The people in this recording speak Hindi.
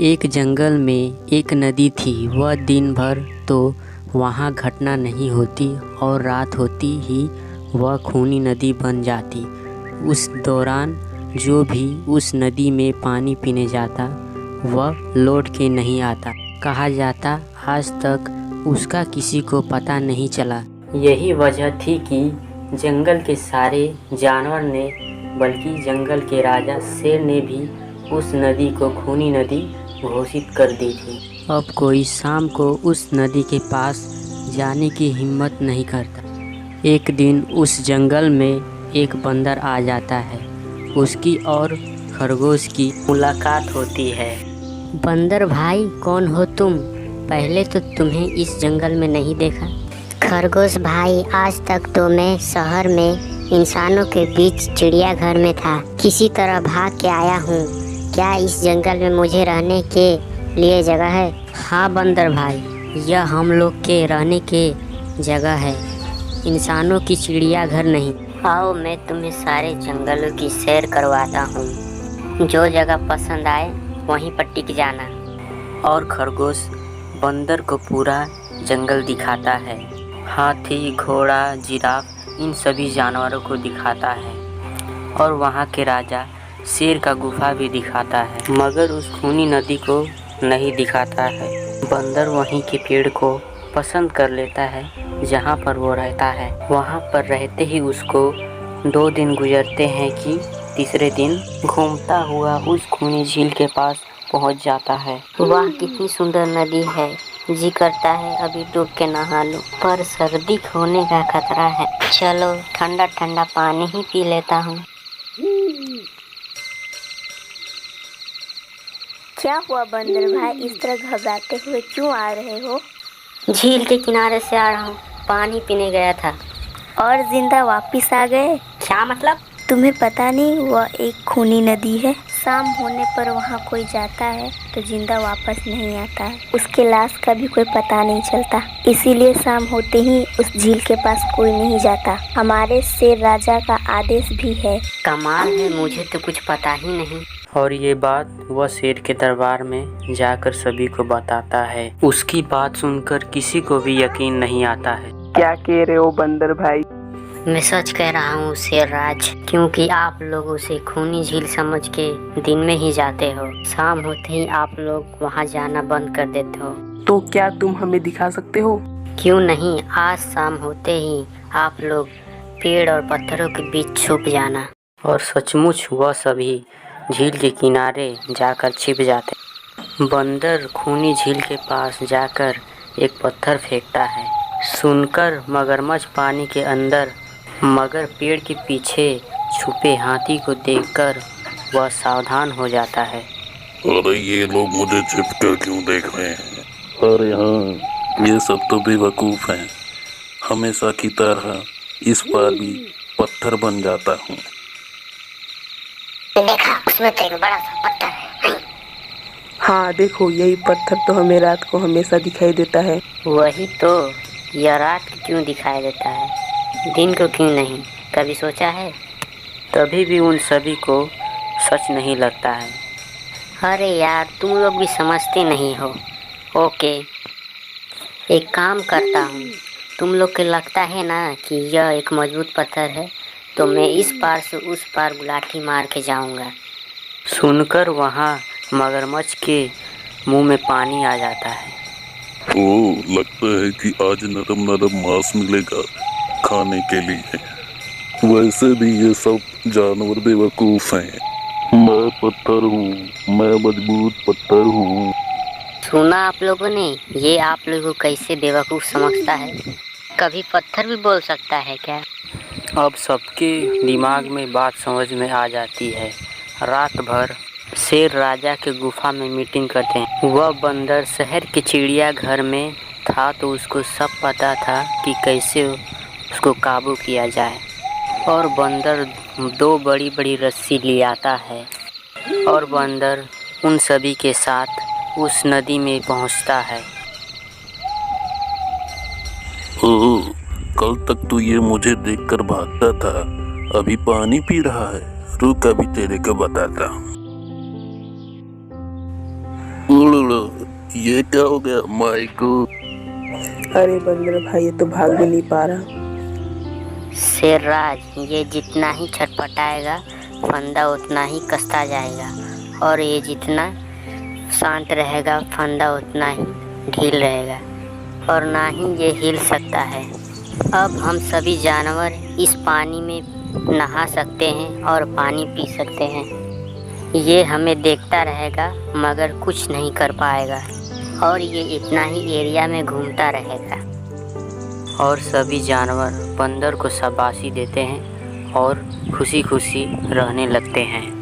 एक जंगल में एक नदी थी। वह दिन भर तो वहाँ घटना नहीं होती और रात होती ही वह खूनी नदी बन जाती। उस दौरान जो भी उस नदी में पानी पीने जाता वह लौट के नहीं आता। कहा जाता आज तक उसका किसी को पता नहीं चला। यही वजह थी कि जंगल के सारे जानवर ने बल्कि जंगल के राजा शेर ने भी उस नदी को खूनी नदी घोषित कर दी थी। अब कोई शाम को उस नदी के पास जाने की हिम्मत नहीं करता। एक दिन उस जंगल में एक बंदर आ जाता है। उसकी और खरगोश की मुलाकात होती है। बंदर भाई, कौन हो तुम? पहले तो तुम्हें इस जंगल में नहीं देखा। खरगोश भाई, आज तक तो मैं शहर में इंसानों के बीच चिड़ियाघर में था। किसी तरह भाग के आया हूँ। क्या इस जंगल में मुझे रहने के लिए जगह है? हाँ बंदर भाई, यह हम लोग के रहने के जगह है, इंसानों की चिड़ियाघर नहीं। आओ, मैं तुम्हें सारे जंगलों की सैर करवाता हूँ। जो जगह पसंद आए वहीं पर टिक जाना। और खरगोश बंदर को पूरा जंगल दिखाता है। हाथी, घोड़ा, जिराफ, इन सभी जानवरों को दिखाता है और वहाँ के राजा शेर का गुफा भी दिखाता है, मगर उस खूनी नदी को नहीं दिखाता है। बंदर वहीं के पेड़ को पसंद कर लेता है जहाँ पर वो रहता है। वहाँ पर रहते ही उसको 2 दिन गुजरते हैं कि तीसरे दिन घूमता हुआ उस खूनी झील के पास पहुँच जाता है। वाह, कितनी सुंदर नदी है। जी करता है अभी डूब के नहा लूं, पर सर्दी होने का खतरा है। चलो ठंडा ठंडा पानी ही पी लेता हूँ। क्या हुआ बंदर भाई, इस तरह घबराते हुए क्यों आ रहे हो? झील के किनारे से आ रहा हूँ, पानी पीने गया था। और जिंदा वापिस आ गए? क्या मतलब? तुम्हें पता नहीं, वह एक खूनी नदी है। शाम होने पर वहाँ कोई जाता है तो जिंदा वापस नहीं आता है। उसके लाश का भी कोई पता नहीं चलता। इसीलिए शाम होते ही उस झील के पास कोई नहीं जाता। हमारे शेर राजा का आदेश भी है। कमाल है, मुझे तो कुछ पता ही नहीं। और ये बात वह शेर के दरबार में जाकर सभी को बताता है। उसकी बात सुनकर किसी को भी यकीन नहीं आता है। क्या कह रहे हो बंदर भाई? मैं सच कह रहा हूँ शेर राज, क्योंकि आप लोग उसे खूनी झील समझ के दिन में ही जाते हो। शाम होते ही आप लोग वहाँ जाना बंद कर देते हो। तो क्या तुम हमें दिखा सकते हो? क्यों नहीं, आज शाम होते ही आप लोग पेड़ और पत्थरों के बीच छुप जाना। और सचमुच वह सभी झील के किनारे जाकर छिप जाते। बंदर खूनी झील के पास जाकर एक पत्थर फेंकता है। सुनकर मगरमच्छ पानी के अंदर मगर पेड़ के पीछे छुपे हाथी को देखकर वह सावधान हो जाता है। अरे ये लोग मुझे छिपकर क्यों देख रहे हैं? अरे हाँ, ये सब तो बेवकूफ हैं। हमेशा की तरह इस बार भी पत्थर बन जाता हूँ। देखा, उसमें तो एक बड़ा सा पत्थर है। हाँ देखो, यही पत्थर तो हमें रात को हमेशा दिखाई देता है। वही तो, यह रात को क्यों दिखाई देता है, दिन को क्यों नहीं? कभी सोचा है? तभी भी उन सभी को सच नहीं लगता है। अरे यार, तुम लोग भी समझते नहीं हो। ओके, एक काम करता हूँ। तुम लोग को लगता है ना कि यह एक मजबूत पत्थर है, तो मैं इस पार से उस पार लाठी मार के जाऊँगा। सुनकर वहाँ मगरमच्छ के मुंह में पानी आ जाता है। ओह, लगता है कि आज नरम नरम मांस मिलेगा खाने के लिए। वैसे भी ये सब जानवर बेवकूफ हैं। मैं पत्थर हूँ, मैं मजबूत पत्थर हूँ। सुना आप लोगों ने, ये आप लोगों को कैसे बेवकूफ़ समझता है? कभी पत्थर भी बोल सकता है क्या? अब सबके दिमाग में बात समझ में आ जाती है। रात भर शेर राजा के गुफा में मीटिंग करते हैं। वह बंदर शहर के चिड़ियाघर में था तो उसको सब पता था कि कैसे उसको काबू किया जाए। और बंदर 2 बड़ी बड़ी रस्सी ले आता है और बंदर उन सभी के साथ उस नदी में पहुंचता है। ओह, कल तक तो ये मुझे देखकर भागता था, अभी पानी पी रहा है। रुक, अभी तेरे को बताता हूँ। ये क्या हो गया माइको? अरे बंदर भाई, ये तो भाग भी नहीं पा रहा। शेरराज, ये जितना ही छटपटाएगा फंदा उतना ही कसता जाएगा, और ये जितना शांत रहेगा फंदा उतना ही ढील रहेगा, और ना ही ये हिल सकता है। अब हम सभी जानवर इस पानी में नहा सकते हैं और पानी पी सकते हैं। ये हमें देखता रहेगा मगर कुछ नहीं कर पाएगा, और ये इतना ही एरिया में घूमता रहेगा। और सभी जानवर बंदर को शाबाशी देते हैं और खुशी खुशी रहने लगते हैं।